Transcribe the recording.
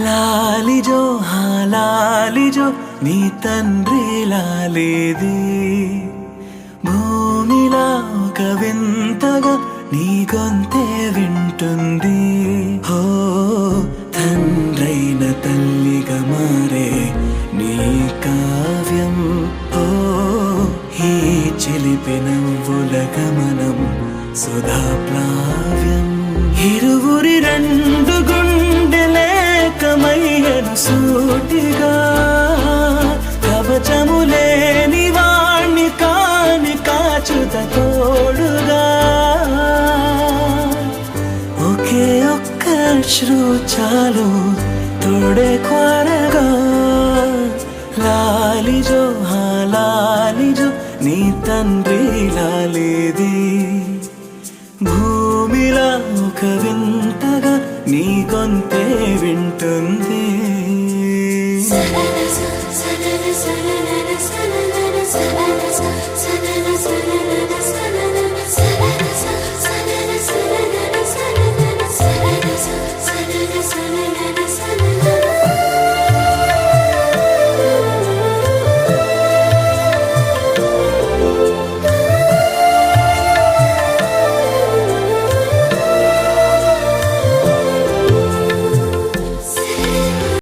లాలిజో లాలిజో నీ తండ్రి లాలేది భూమిలా ఒక వింతగా నీ గొంతే వింటుంది హో తండ్రైన తల్లిగా మారే నీ కావ్యం హో ఈ చిలిపి నవ్వుల గమనం సుధా ప్లావ్యం ఇరువురి రెండు గుండెలేకమయ్యను సూటిగా కవచములేని వాణ్ణి కాని కాచుత తోడుగా ఒకే ఒక్క అశ్రు చాలు తోడే కోరగా లాలిజో లాలిజో నీ తండ్రి లాలేది భూమిలా ఒక వింతగా నీ గొంతే వింటుంది